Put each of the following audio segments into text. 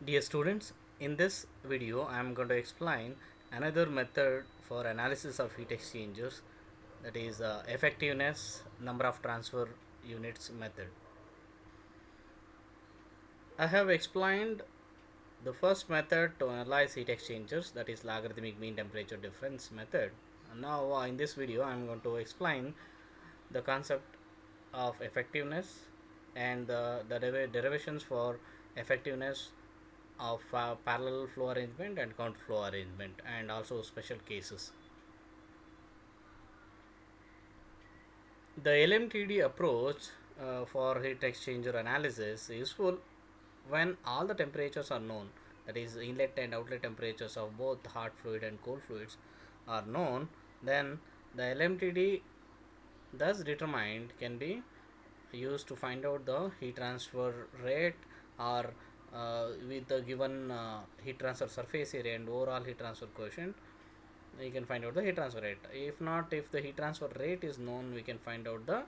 Dear students, in this video I am going to explain another method for analysis of heat exchangers, that is effectiveness number of transfer units method. I have explained the first method to analyze heat exchangers, that is logarithmic mean temperature difference method. Now in this video I am going to explain the concept of effectiveness and the derivations for effectiveness of parallel flow arrangement and counter flow arrangement, and also special cases. The LMTD approach for heat exchanger analysis is useful when all the temperatures are known, that is inlet and outlet temperatures of both hot fluid and cold fluids are known. Then the LMTD thus determined can be used to find out the heat transfer rate, or with the given heat transfer surface area and overall heat transfer coefficient, you can find out the heat transfer rate. If not, if the heat transfer rate is known, we can find out the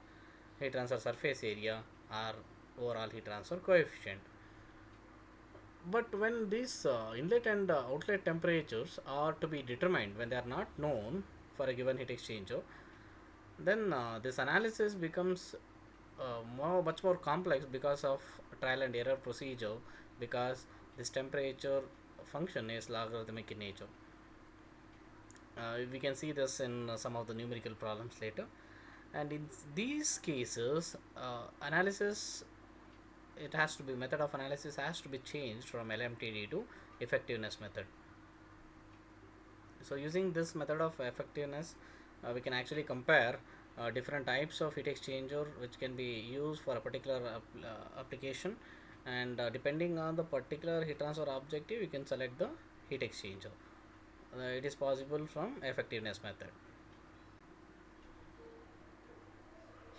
heat transfer surface area or overall heat transfer coefficient. But when these inlet and outlet temperatures are to be determined, when they are not known for a given heat exchanger, then this analysis becomes much more complex because of trial and error procedure, because this temperature function is logarithmic in nature. We can see this in some of the numerical problems later. And in these cases, analysis, it has to be, method of analysis has to be changed from LMTD to effectiveness method. So using this method of effectiveness, we can actually compare different types of heat exchanger which can be used for a particular application, and depending on the particular heat transfer objective, you can select the heat exchanger. It is possible from effectiveness method.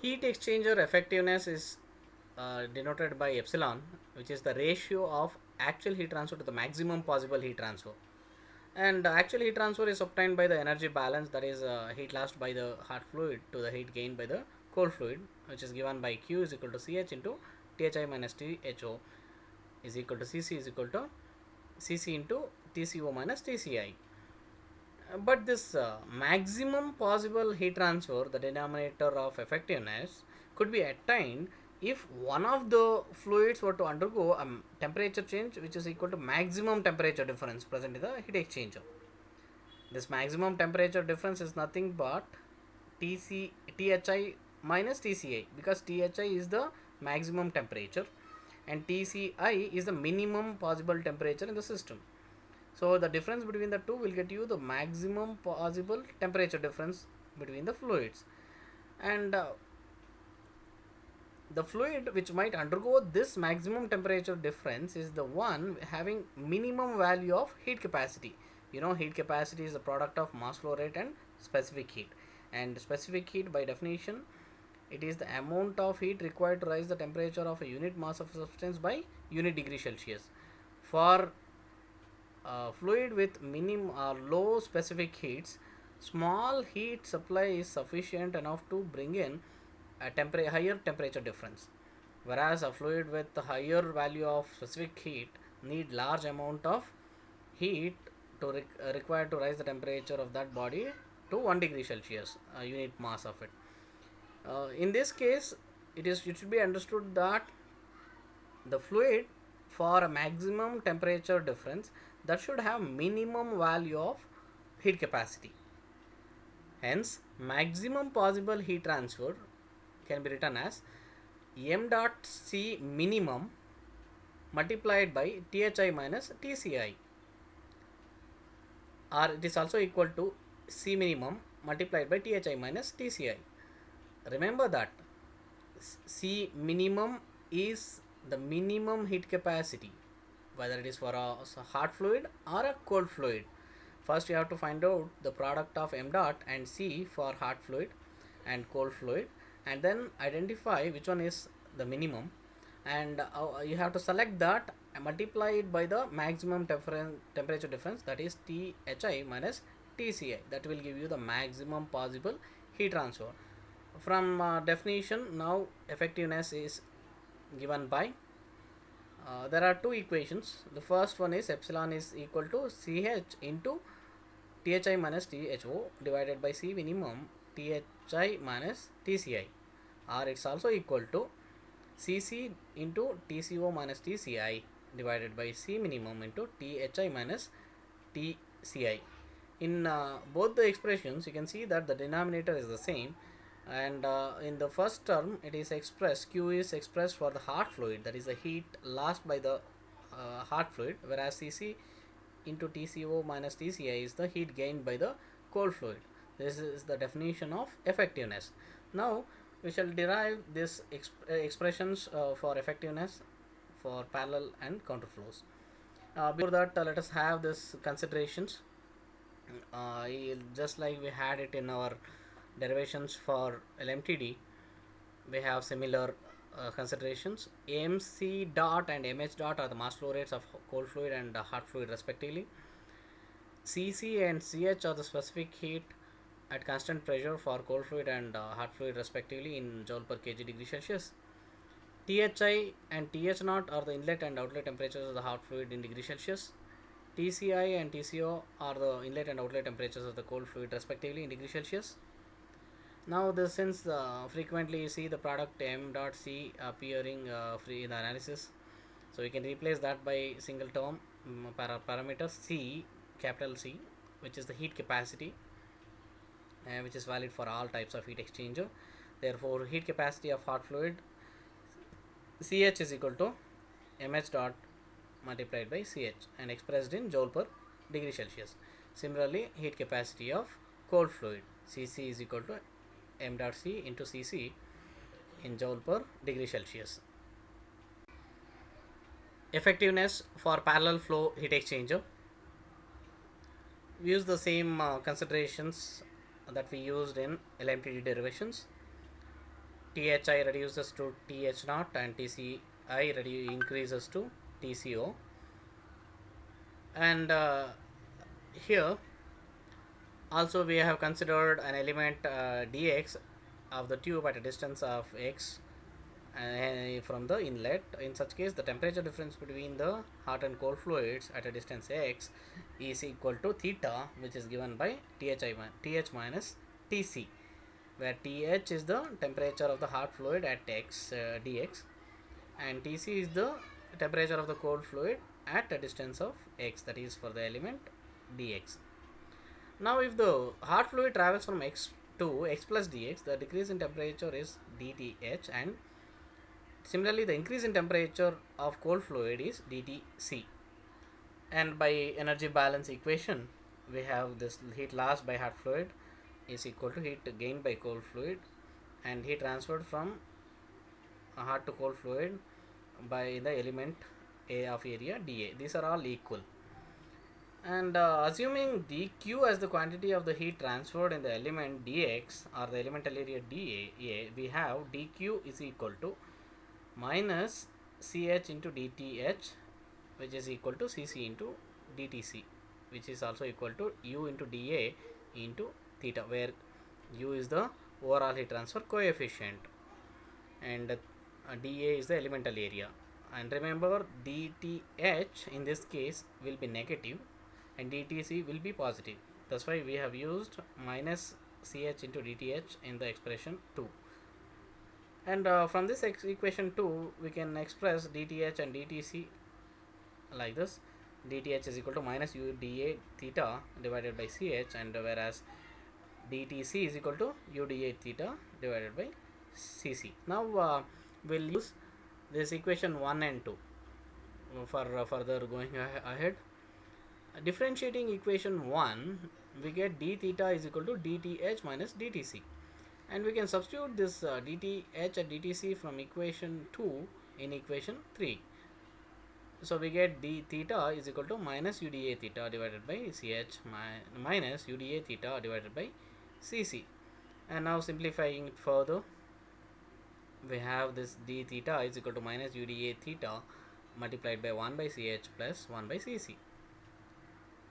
Heat exchanger effectiveness is denoted by epsilon, which is the ratio of actual heat transfer to the maximum possible heat transfer. And actual heat transfer is obtained by the energy balance, that is heat lost by the hot fluid to the heat gained by the cold fluid, which is given by Q is equal to CH into THI minus THO is equal to CC is equal to CC into TCO minus TCI. But this maximum possible heat transfer, the denominator of effectiveness, could be attained if one of the fluids were to undergo a temperature change which is equal to maximum temperature difference present in the heat exchanger. This maximum temperature difference is nothing but THI minus TCI, because THI is the maximum temperature and TCI is the minimum possible temperature in the system. So the difference between the two will get you the maximum possible temperature difference between the fluids. And the fluid which might undergo this maximum temperature difference is the one having minimum value of heat capacity. You know, heat capacity is the product of mass flow rate and specific heat. And specific heat, by definition, it is the amount of heat required to rise the temperature of a unit mass of a substance by unit degree Celsius. For fluid with low specific heats, small heat supply is sufficient enough to bring in a higher temperature difference, whereas a fluid with a higher value of specific heat need large amount of heat to required to rise the temperature of that body to 1 degree Celsius, unit mass of it. In this case, it should be understood that the fluid, for a maximum temperature difference, that should have minimum value of heat capacity. Hence, maximum possible heat transfer can be written as m dot c minimum multiplied by THI minus TCI, or it is also equal to C minimum multiplied by THI minus TCI. Remember that C minimum is the minimum heat capacity, whether it is for a hot fluid or a cold fluid. First you have to find out the product of m dot and C for hot fluid and cold fluid, and then identify which one is the minimum, and you have to select that and multiply it by the maximum temperature difference, that is THI minus TCI. That will give you the maximum possible heat transfer. From definition, now effectiveness is given by there are two equations. The first one is epsilon is equal to ch into thi minus tho divided by c minimum thi minus tci, or it's also equal to cc into tco minus tci divided by c minimum into thi minus tci. In both the expressions you can see that the denominator is the same, and in the first term it is expressed, q is expressed for the hot fluid, that is the heat lost by the hot fluid, whereas cc into tco minus tci is the heat gained by the cold fluid. This is the definition of effectiveness. Now we shall derive this expressions for effectiveness for parallel and counter flows. Before that, let us have this considerations. Just like we had it in our derivations for LMTD, we have similar considerations. MC dot and MH dot are the mass flow rates of cold fluid and hot fluid respectively. Cc and Ch are the specific heat at constant pressure for cold fluid and hot fluid respectively in joule per kg degree Celsius. Thi and Th naught are the inlet and outlet temperatures of the hot fluid in degree Celsius. Tci and Tco are the inlet and outlet temperatures of the cold fluid respectively in degree Celsius. Now this, since frequently you see the product m dot c appearing free in the analysis, so we can replace that by single term parameter c, capital C, which is the heat capacity, which is valid for all types of heat exchanger. Therefore heat capacity of hot fluid Ch is equal to mh dot multiplied by Ch and expressed in joule per degree Celsius. Similarly, heat capacity of cold fluid Cc is equal to m dot c into Cc in joule per degree Celsius. Effectiveness for parallel flow heat exchanger. We use the same considerations that we used in LMTD derivations. Thi reduces to Th naught and Tci increases to Tco, and here also we have considered an element dx of the tube at a distance of x from the inlet. In such case, the temperature difference between the hot and cold fluids at a distance x is equal to theta, which is given by Th minus Tc, where Th is the temperature of the hot fluid at x dx, and Tc is the temperature of the cold fluid at a distance of x, that is for the element dx. Now if the hot fluid travels from x to x plus dx, the decrease in temperature is dTh, and similarly the increase in temperature of cold fluid is dTc. And by energy balance equation, we have this heat lost by hot fluid is equal to heat gained by cold fluid, and heat transferred from hot to cold fluid by the element A of area dA. These are all equal. And assuming dq as the quantity of the heat transferred in the element dx or the elemental area dA, we have dq is equal to minus ch into dth, which is equal to cc into dtc, which is also equal to u into dA into theta, where u is the overall heat transfer coefficient and dA is the elemental area. And remember, dTh in this case will be negative and dTc will be positive. That's why we have used minus ch into dTh in the expression 2. And from this equation 2, we can express dTh and dTc like this. dTh is equal to minus u dA theta divided by ch, and whereas dTc is equal to u dA theta divided by cc. Now we'll use this equation 1 and 2 for further going ahead. Differentiating equation 1, we get d theta is equal to dTh minus dTc, and we can substitute this dTh and dTc from equation 2 in equation 3. So we get d theta is equal to minus uda theta divided by ch minus uda theta divided by cc. And now simplifying it further, we have this d theta is equal to minus uda theta multiplied by 1 by ch plus 1 by cc.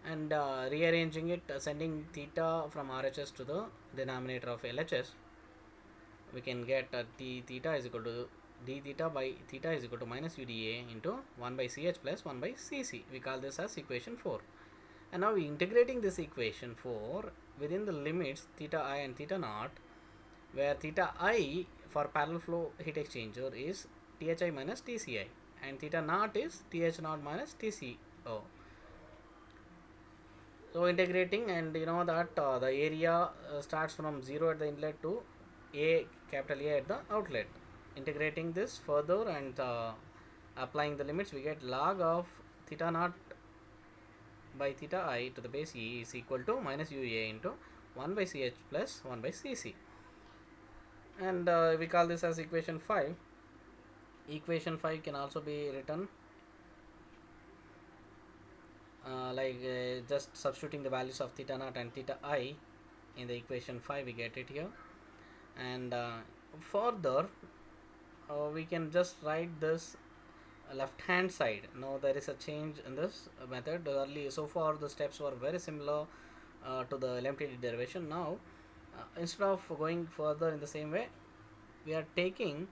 And rearranging it, sending theta from RHS to the denominator of LHS, we can get d theta is equal to d theta by theta is equal to minus uda into 1 by ch plus 1 by cc. We call this as equation 4. And now integrating this equation 4 within the limits theta I and theta naught, where theta I for parallel flow heat exchanger is Thi minus Tci, and theta naught is Th naught minus Tco. So integrating, and you know that the area starts from 0 at the inlet to A, capital A at the outlet. Integrating this further and applying the limits, we get log of theta naught by theta I to the base e is equal to minus ua into 1 by ch plus 1 by cc. And we call this as equation 5. Equation 5 can also be written just substituting the values of theta naught and theta I in the equation 5, we get it here. And further we can just write this left hand side. Now there is a change in this method. Early, so far the steps were very similar to the LMTD derivation. Now instead of going further in the same way, we are taking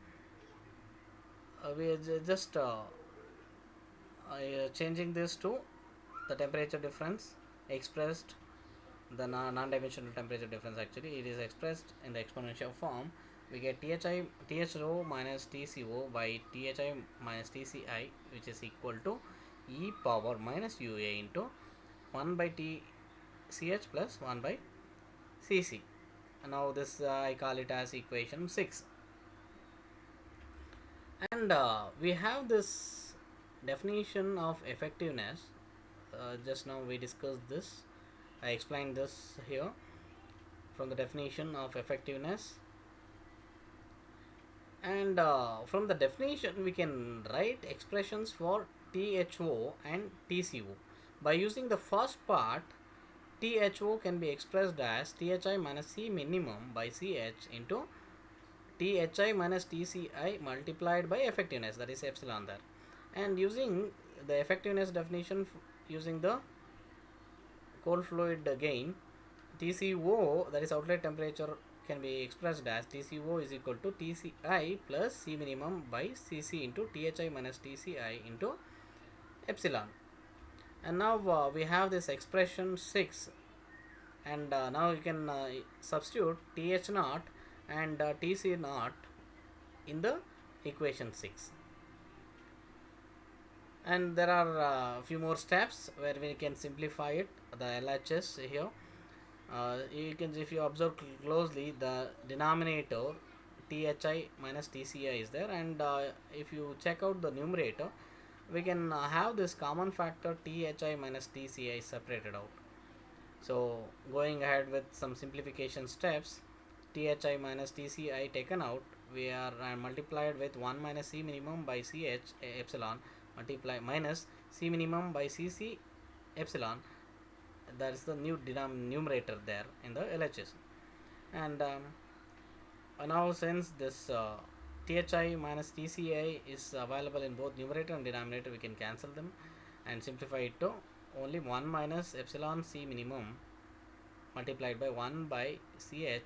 we are just changing this to the temperature difference expressed, the non-dimensional temperature difference. Actually it is expressed in the exponential form. We get Tho minus Tco by Thi minus Tci, which is equal to e power minus ua into 1 by Tch plus 1 by Cc. Now this I call it as equation 6. And we have this definition of effectiveness. Just now we discussed this. I explained this here from the definition of effectiveness. And from the definition we can write expressions for Tho and Tco. By using the first part, Tho can be expressed as Thi minus C minimum by Ch into Thi minus Tci multiplied by effectiveness, that is epsilon there. And using the effectiveness definition, using the cold fluid gain, Tco, that is outlet temperature, can be expressed as Tco is equal to Tci plus C minimum by Cc into Thi minus Tci into epsilon. And now we have this expression 6, and now you can substitute Th naught and Tc naught in the equation 6. And there are a few more steps where we can simplify it, the LHS here. You can, if you observe closely, the denominator Thi minus Tci is there, and if you check out the numerator, we can have this common factor Thi minus Tci separated out. So going ahead with some simplification steps, Thi minus Tci taken out, we are multiplied with 1 minus C minimum by Ch epsilon multiply minus C minimum by Cc epsilon. That is the new numerator there in the LHS. And now since this Thi minus Tci is available in both numerator and denominator, we can cancel them and simplify it to only 1 minus epsilon C minimum multiplied by 1 by Ch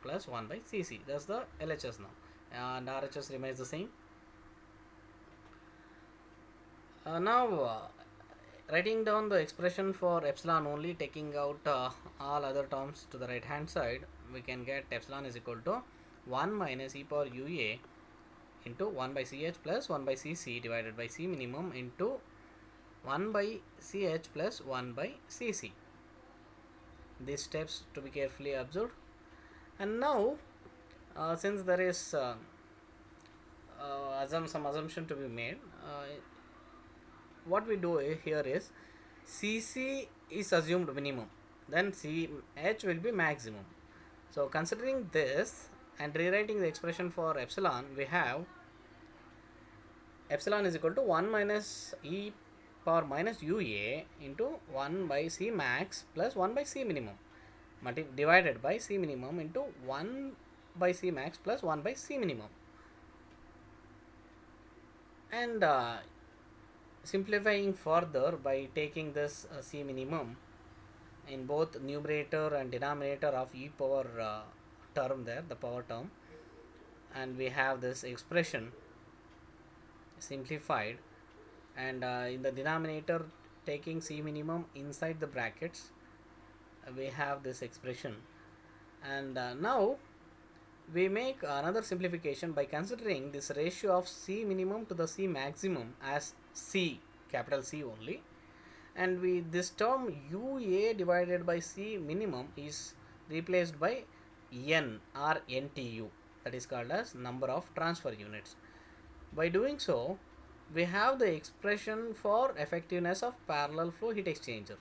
plus 1 by Cc. That's the LHS now, and RHS remains the same. Now writing down the expression for epsilon only, taking out all other terms to the right hand side, we can get epsilon is equal to 1 minus e power ua into 1 by Ch plus 1 by Cc divided by C minimum into 1 by Ch plus 1 by Cc. These steps to be carefully observed. And now since there is some assumption to be made, what we do here is Cc is assumed minimum, then Ch will be maximum. So considering this and rewriting the expression for epsilon, we have epsilon is equal to 1 minus e power minus ua into 1 by C max plus 1 by C minimum divided by C minimum into 1 by C max plus 1 by C minimum. And simplifying further by taking this C minimum in both numerator and denominator of e power term there, the power term, and we have this expression simplified, and in the denominator taking C minimum inside the brackets, we have this expression. And now we make another simplification by considering this ratio of C minimum to the C maximum as C, capital C only, and we this term UA divided by C minimum is replaced by N or NTU, that is called as number of transfer units. By doing so, we have the expression for effectiveness of parallel flow heat exchanger.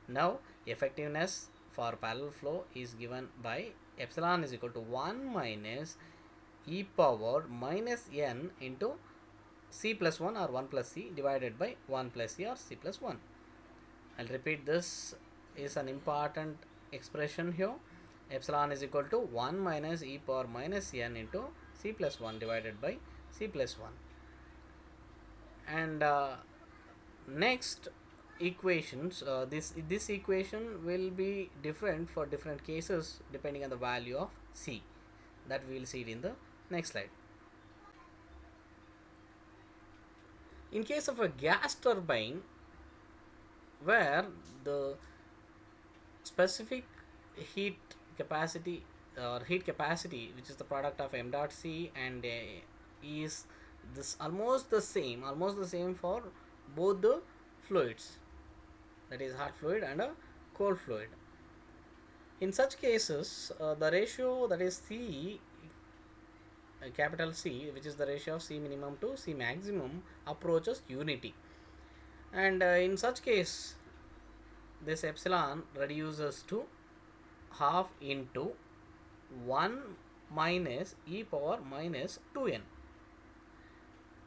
Now, effectiveness for parallel flow is given by epsilon is equal to 1 minus e power minus n into c plus 1 or 1 plus c divided by 1 plus c or c plus 1. I'll repeat, this is an important expression here. Epsilon is equal to 1 minus e power minus n into c plus 1 divided by c plus 1. And next equations, this equation will be different for different cases depending on the value of C, that we will see it in the next slide. In case of a gas turbine where the specific heat capacity or heat capacity, which is the product of m dot c and is this almost the same for both the fluids, that is hot fluid and a cold fluid. In such cases, the ratio, that is C, capital C, which is the ratio of C minimum to C maximum, approaches unity, and in such case this epsilon reduces to half into 1 minus e power minus 2n.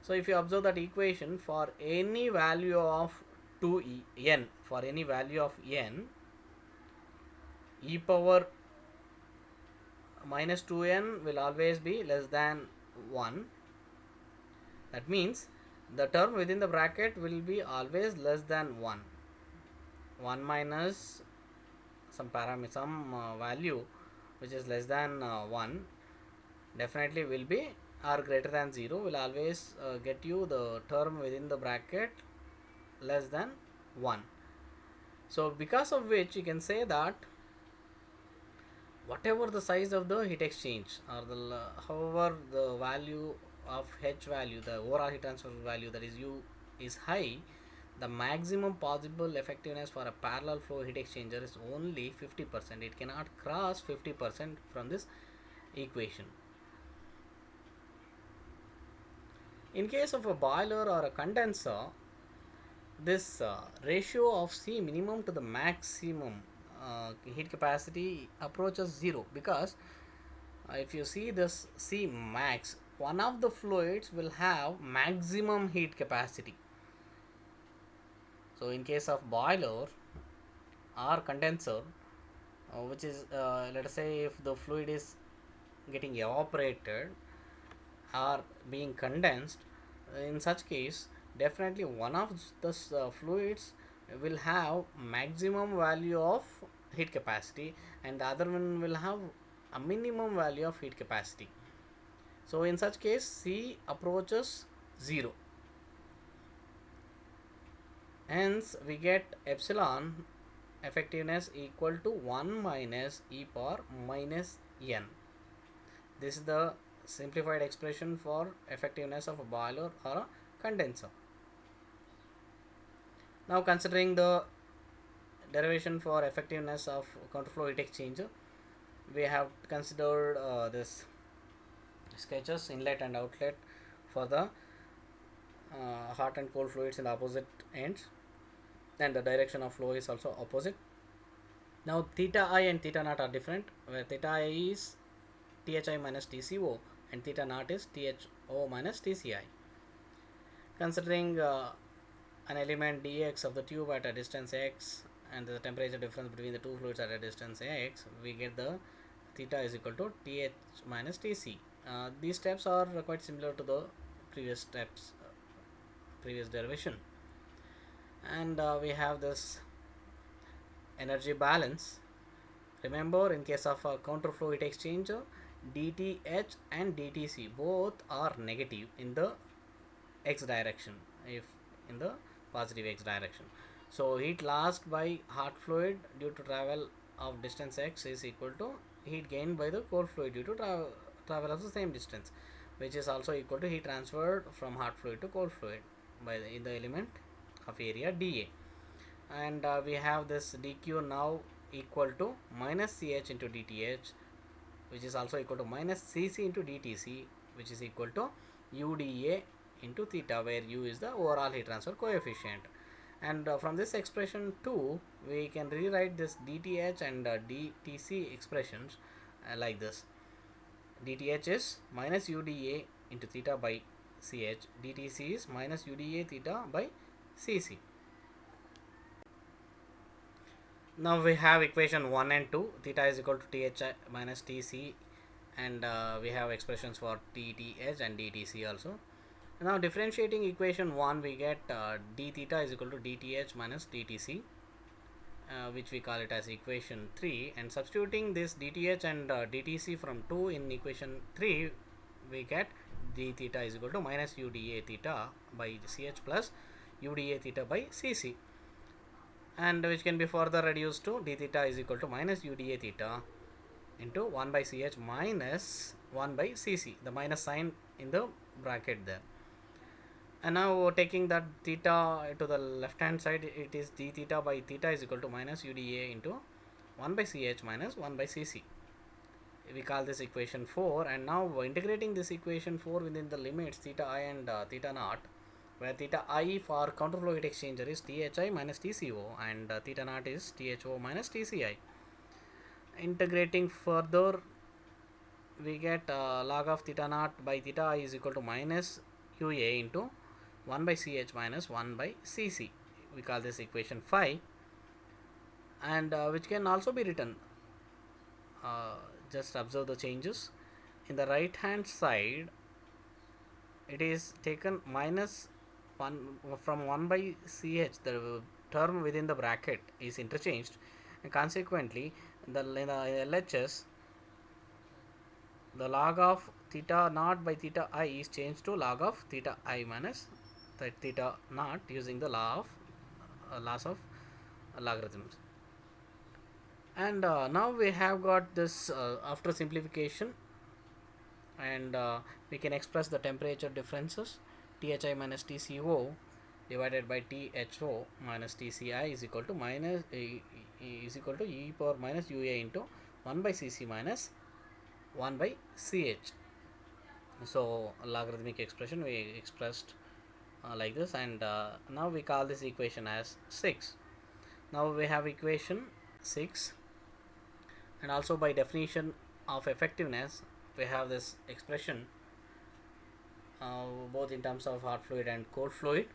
So if you observe that equation, for any value of 2n, for any value of n, e power minus 2n will always be less than 1. That means the term within the bracket will be always less than 1. 1 minus some parameter, some value which is less than 1 definitely will be, or greater than 0, will always get you the term within the bracket less than 1. So because of which you can say that whatever the size of the heat exchange, or the however the value of H value, the overall heat transfer value, that is U, is high, the maximum possible effectiveness for a parallel flow heat exchanger is only 50%. It cannot cross 50% from this equation. In case of a boiler or a condenser, this ratio of C minimum to the maximum heat capacity approaches 0, because if you see this C max, one of the fluids will have maximum heat capacity. So in case of boiler or condenser, which is let us say if the fluid is getting evaporated or being condensed, in such case definitely one of the fluids will have maximum value of heat capacity and the other one will have a minimum value of heat capacity. So in such case C approaches 0. Hence we get epsilon effectiveness equal to 1 minus e power minus n. This is the simplified expression for effectiveness of a boiler or a condenser. Now considering the derivation for effectiveness of counterflow heat exchanger, we have considered this sketches, inlet and outlet for the hot and cold fluids in the opposite ends, and the direction of flow is also opposite. Now theta I and theta naught are different, where theta I is Thi minus Tco and theta naught is Tho minus Tci. Considering an element dx of the tube at a distance x and the temperature difference between the two fluids at a distance x, we get the theta is equal to Th minus Tc. These steps are quite similar to the previous steps, previous derivation. And we have this energy balance. Remember, in case of a counterflow heat exchanger, dth and dtc both are negative in the x direction, if in the positive x direction. So heat lost by hot fluid due to travel of distance x is equal to heat gained by the cold fluid due to travel of the same distance, which is also equal to heat transferred from hot fluid to cold fluid by in the element of area dA. And we have this dq now equal to minus ch into dth, which is also equal to minus cc into dtc, which is equal to uda into theta, where u is the overall heat transfer coefficient. And from this expression 2 we can rewrite this dth and dtc expressions like this. Dth is minus uda into theta by ch, dtc is minus uda theta by cc. Now we have equation 1 and 2, theta is equal to thi minus tc, and we have expressions for dth and dtc also. Now differentiating equation 1, we get d theta is equal to dth minus dtc, which we call it as equation 3, and substituting this dth and dtc from 2 in equation 3, we get d theta is equal to minus uda theta by ch plus uda theta by cc, and which can be further reduced to d theta is equal to minus uda theta into 1 by ch minus 1 by cc, the minus sign in the bracket there. And now taking that theta to the left hand side, it is d theta by theta is equal to minus uda into 1 by ch minus 1 by cc. We call this equation 4, and now integrating this equation 4 within the limits theta I and theta naught, where theta I for counterflow heat exchanger is thi minus tco, and theta naught is tho minus tci. Integrating further, we get log of theta naught by theta I is equal to minus ua into 1 by ch minus 1 by cc. We call this equation 5, and which can also be written, just observe the changes. In the right hand side, it is taken minus 1 from 1 by ch, the term within the bracket is interchanged, and consequently in the LHS, the log of theta naught by theta I is changed to log of theta I minus theta naught using the laws of logarithms. And now we have got this after simplification, and we can express the temperature differences thi minus tco divided by tho minus tci is equal to minus is equal to e power minus ua into 1 by cc minus 1 by ch. So logarithmic expression we expressed like this, and now we call this equation as 6. Now we have equation 6, and also by definition of effectiveness we have this expression both in terms of hot fluid and cold fluid.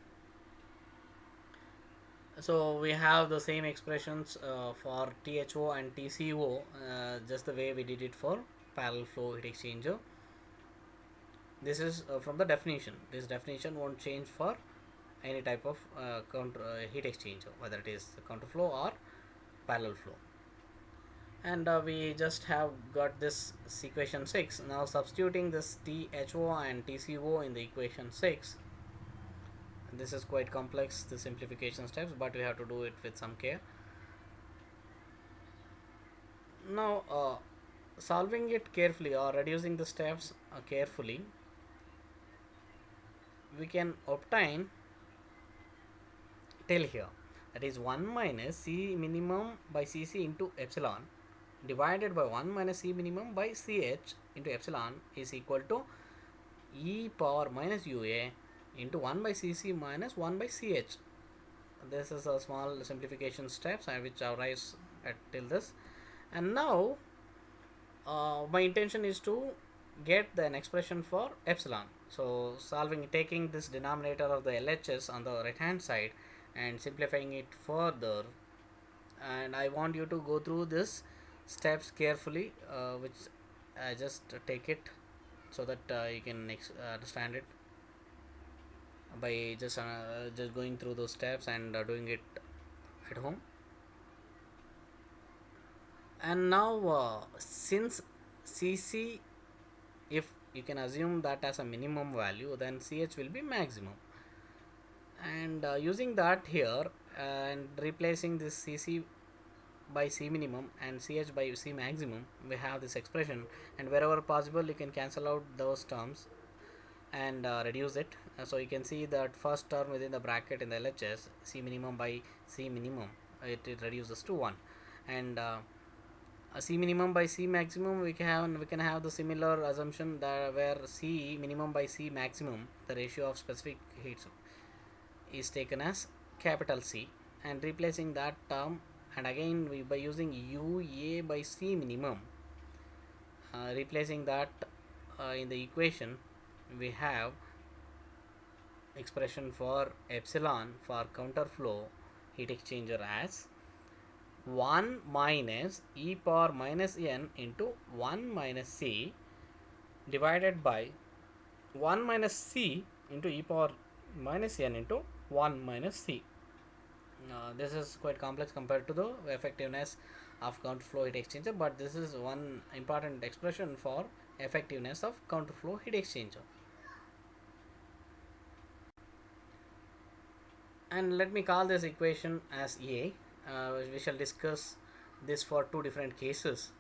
So we have the same expressions for tho and tco, just the way we did it for parallel flow heat exchanger. This is from the definition. This definition won't change for any type of heat exchanger, whether it is counterflow or parallel flow. And we just have got this equation 6. Now substituting this tho and tco in the equation 6, this is quite complex, the simplification steps, but we have to do it with some care. Now solving it carefully or reducing the steps carefully, we can obtain till here, that is 1 minus c minimum by cc into epsilon divided by 1 minus c minimum by ch into epsilon is equal to e power minus ua into 1 by cc minus 1 by ch. This is a small simplification steps which arise at till this. And now my intention is to get an expression for epsilon. So taking this denominator of the LHS on the right hand side and simplifying it further, and I want you to go through this steps carefully, which I just take it so that you can understand it by just going through those steps and doing it at home. And now since cc if you can assume that as a minimum value, then ch will be maximum. And using that here and replacing this cc by c minimum and ch by c maximum, we have this expression, and wherever possible you can cancel out those terms and reduce it. So you can see that first term within the bracket in the LHS, c minimum by c minimum, it reduces to 1. And c minimum by c maximum, we can have the similar assumption that where c minimum by c maximum, the ratio of specific heats is taken as capital C, and replacing that term, and again we by using UA by C minimum, replacing that in the equation, we have expression for epsilon for counterflow heat exchanger as 1 minus e power minus n into 1 minus c divided by 1 minus c into e power minus n into 1 minus c. This is quite complex compared to the effectiveness of counterflow heat exchanger, but this is one important expression for effectiveness of counterflow heat exchanger. And let me call this equation as A. We shall discuss this for two different cases.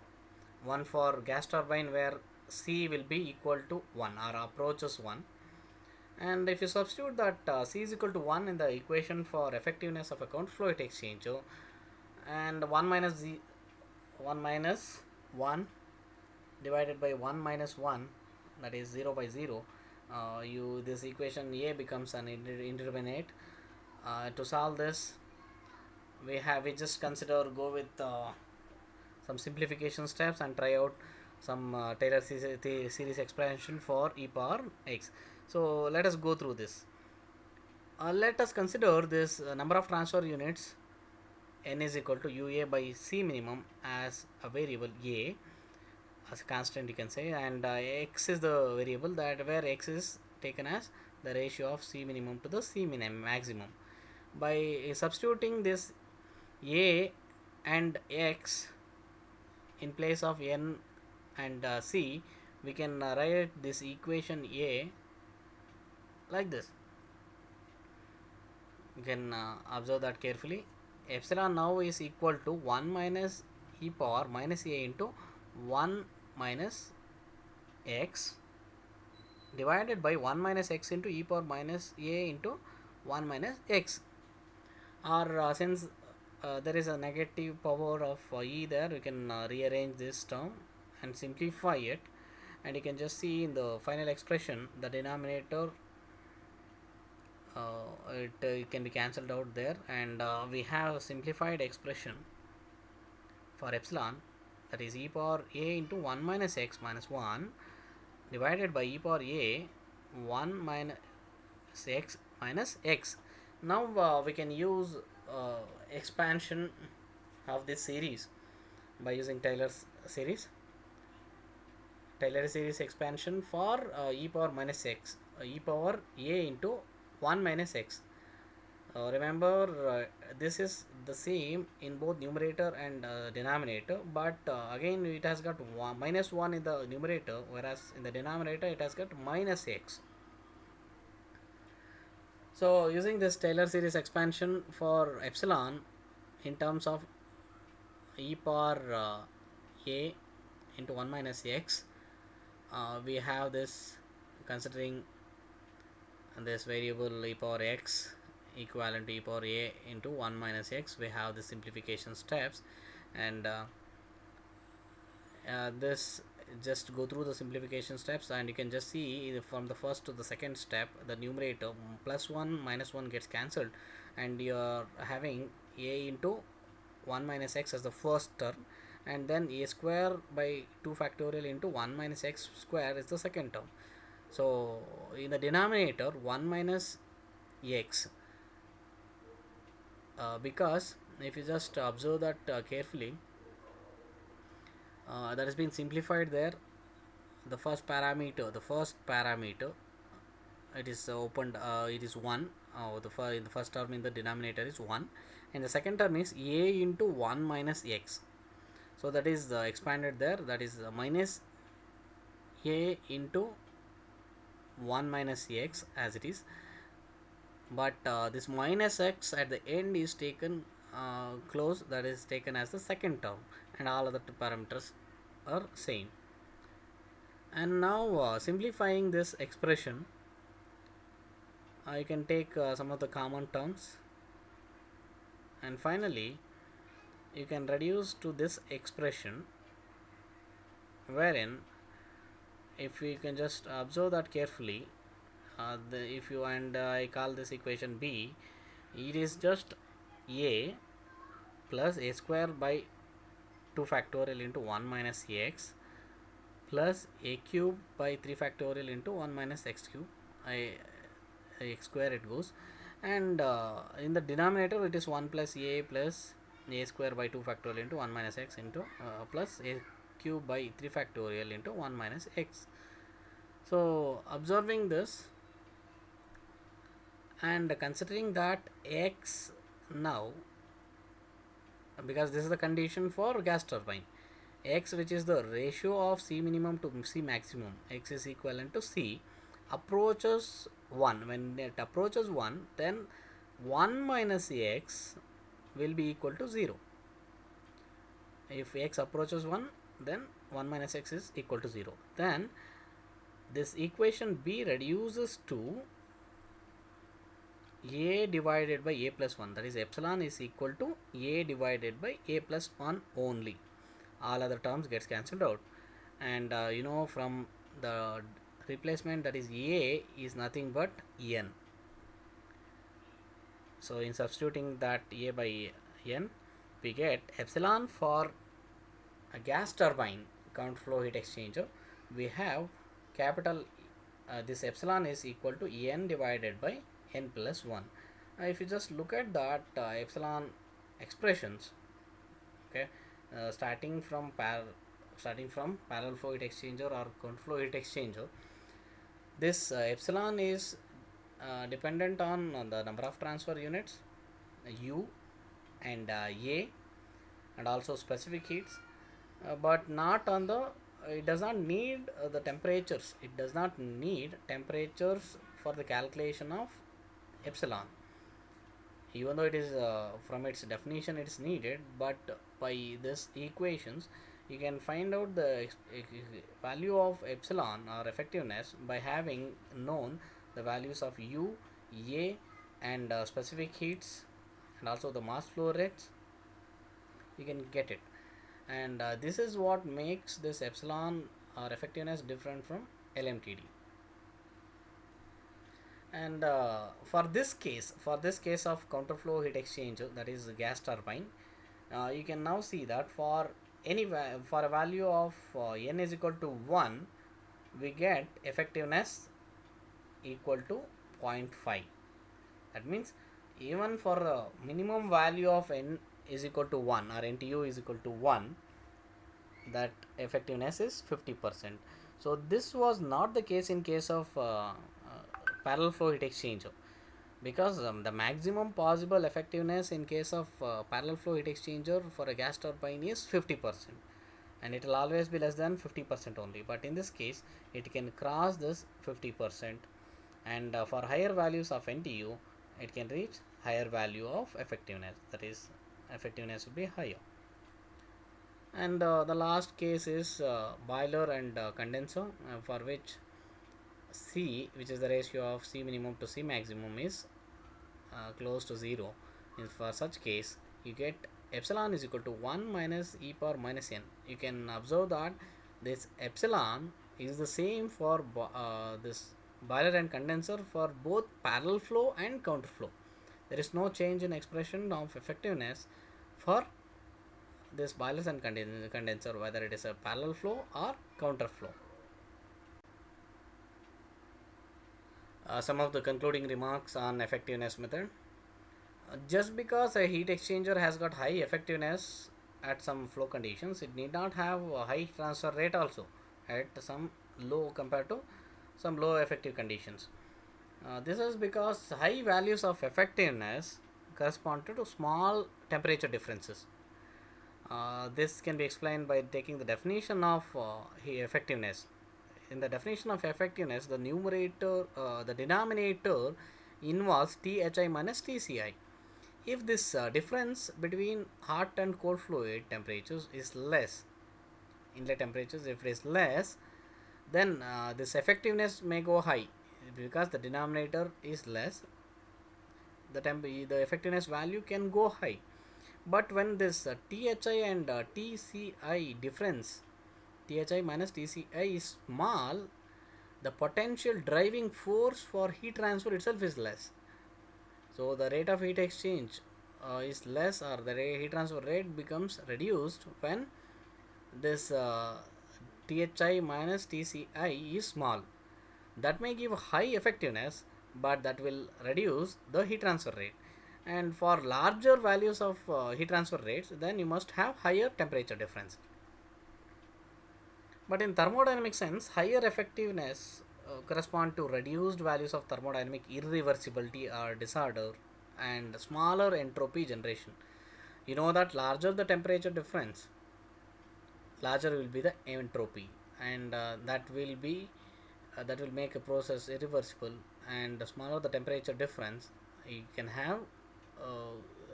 One for gas turbine where C will be equal to 1 or approaches 1, and if you substitute that C is equal to 1 in the equation for effectiveness of a counterflow heat exchanger, and 1 minus 1 divided by 1 minus 1, that is 0 by 0, you this equation A becomes an indeterminate. To solve this, we just go with some simplification steps and try out some Taylor series expansion for e power x. So let us go through this. Let us consider this number of transfer units n is equal to ua by c minimum as a variable a, as a constant you can say, and x is the variable that where x is taken as the ratio of c minimum to the c maximum. By substituting this a and x in place of n and c, we can write this equation a like this. You can observe that carefully. Epsilon now is equal to 1 minus e power minus a into 1 minus x divided by 1 minus x into e power minus a into 1 minus x. Or since there is a negative power of e there, we can rearrange this term and simplify it, and you can just see in the final expression the denominator it can be cancelled out there, and we have a simplified expression for epsilon, that is e power a into 1 minus x minus 1 divided by e power a 1 minus x minus x. Now we can use expansion of this series by using Taylor series expansion for e power minus x, e power a into 1 minus x. Remember, this is the same in both numerator and denominator, but again it has got minus 1 in the numerator, whereas in the denominator it has got minus x. So using this Taylor series expansion for epsilon in terms of e power a into 1 minus x, we have this, considering this variable e power x equivalent to e power a into 1 minus x, we have the simplification steps, and this just go through the simplification steps, and you can just see from the first to the second step, the numerator plus 1 minus 1 gets cancelled, and you are having a into 1 minus x as the first term, and then a square by 2 factorial into 1 minus x square is the second term. So in the denominator 1 minus x, because if you just observe that carefully, that has been simplified there. The first parameter it is opened, it is 1, in the first term in the denominator is 1, and the second term is a into 1 minus x, so that is expanded there, that is minus A into 1 minus x as it is, but this minus x at the end is taken close, that is taken as the second term, and all other parameters are same. And now simplifying this expression, you can take some of the common terms, and finally you can reduce to this expression, wherein if we can just observe that carefully, if you and I call this equation b, it is just a plus a square by 2 factorial into 1 minus x plus a cube by 3 factorial into 1 minus x cube, x square it goes, and in the denominator it is 1 plus a plus a square by 2 factorial into 1 minus x into plus a cube by 3 factorial into 1 minus x. So observing this and considering that x now, because this is the condition for gas turbine, x, which is the ratio of C minimum to C maximum, x is equivalent to C, approaches 1. When it approaches 1, then 1 minus x will be equal to 0. If x approaches 1, then 1 minus x is equal to 0. Then this equation b reduces to a divided by a plus 1, that is epsilon is equal to a divided by a plus 1 only. All other terms gets cancelled out, and from the replacement, that is a is nothing but n. So in substituting that a by n, we get epsilon for a gas turbine counter flow heat exchanger. We have capital this epsilon is equal to n divided by n plus 1. If you just look at that epsilon expressions, okay, starting from parallel flow heat exchanger or counter flow heat exchanger, this epsilon is dependent on the number of transfer units, u and a, and also specific heats, but not on the, it does not need the temperatures, it does not need temperatures for the calculation of epsilon, even though it is from its definition it is needed, but by this equations you can find out the value of epsilon or effectiveness by having known the values of u, a, and specific heats, and also the mass flow rates. You can get it, and this is what makes this epsilon or effectiveness different from LMTD. And for this case of counterflow heat exchanger, that is gas turbine, you can now see that for for a value of n is equal to 1, we get effectiveness equal to 0.5. That means even for a minimum value of n is equal to 1 or NTU is equal to 1, that effectiveness is 50%. So this was not the case in case of parallel flow heat exchanger, because the maximum possible effectiveness in case of parallel flow heat exchanger for a gas turbine is 50%, and it will always be less than 50% only, but in this case it can cross this 50%, and for higher values of NTU it can reach higher value of effectiveness, that is effectiveness will be higher. And the last case is boiler and condenser, for which C, which is the ratio of C minimum to C maximum, is close to 0. For such case, you get epsilon is equal to 1 minus e power minus n. You can observe that this epsilon is the same for this boiler and condenser for both parallel flow and counter flow. There is no change in expression of effectiveness for this boilers and condenser, whether it is a parallel flow or counter flow. Some of the concluding remarks on effectiveness method. Just because a heat exchanger has got high effectiveness at some flow conditions, it need not have a high transfer rate also at some low compared to some low effective conditions. This is because high values of effectiveness correspond to small temperature differences. This can be explained by taking the definition of effectiveness. in the definition of effectiveness, the denominator involves Thi minus Tci. If this difference between hot and cold fluid temperatures is less, inlet temperatures, if it is less, then this effectiveness may go high because the denominator is less. The effectiveness value can go high. But when this Thi and Tci difference, Thi minus Tci is small, the potential driving force for heat transfer itself is less. So the rate of heat exchange is less, or the heat transfer rate becomes reduced when this Thi minus Tci is small. That may give high effectiveness, but that will reduce the heat transfer rate. And for larger values of heat transfer rates, then you must have higher temperature difference. But in thermodynamic sense, higher effectiveness correspond to reduced values of thermodynamic irreversibility or disorder and smaller entropy generation. You know that larger the temperature difference, larger will be the entropy, and that will make a process irreversible. And the smaller the temperature difference, you can have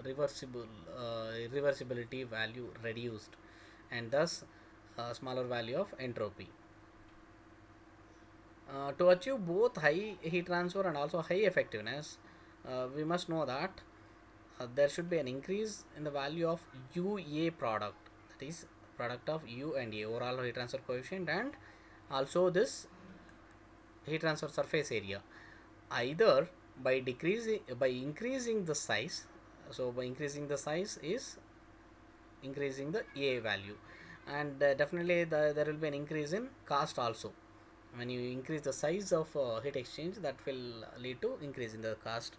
reversibility value reduced, and thus smaller value of entropy. To achieve both high heat transfer and also high effectiveness, we must know that there should be an increase in the value of UA product, that is product of U and A, overall heat transfer coefficient, and also this heat transfer surface area, either by increasing the size. So by increasing the size is increasing the A value, and definitely there will be an increase in cost also. When you increase the size of heat exchange, that will lead to increase in the cost.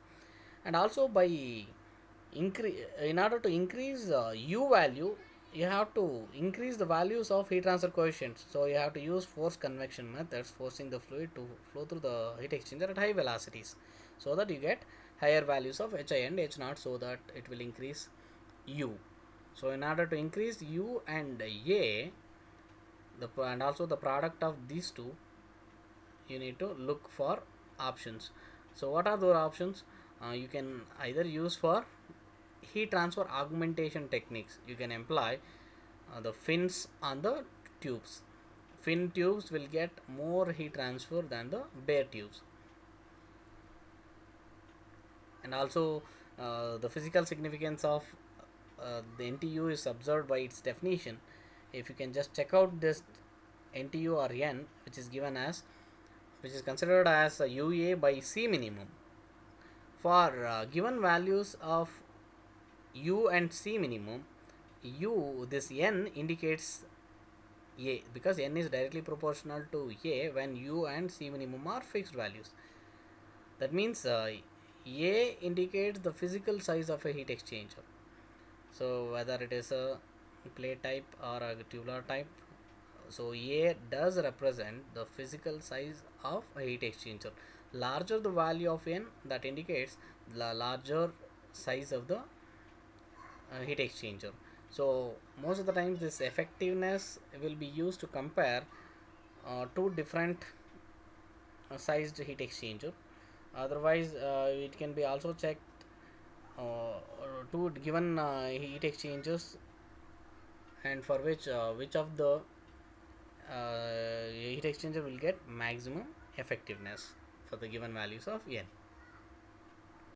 And also by in order to increase U value, you have to increase the values of heat transfer coefficients. So you have to use forced convection methods, forcing the fluid to flow through the heat exchanger at high velocities, so that you get higher values of Hi and H0, so that it will increase U. So in order to increase U and A, and also the product of these two, you need to look for options. So what are those options? You can either use for heat transfer augmentation techniques. You can employ the fins on the tubes. Fin tubes will get more heat transfer than the bare tubes. And also the physical significance of the NTU is observed by its definition. If you can just check out this NTU or N, which is considered as a UA by C minimum. For given values of U and C minimum, this N indicates A, because N is directly proportional to A when U and C minimum are fixed values. That means A indicates the physical size of a heat exchanger. So whether it is a plate type or a tubular type, so A does represent the physical size of a heat exchanger. Larger the value of N, that indicates the larger size of the heat exchanger. So most of the times this effectiveness will be used to compare two different sized heat exchanger. Otherwise it can be also checked two given heat exchangers, and for which of the heat exchanger will get maximum effectiveness for the given values of N.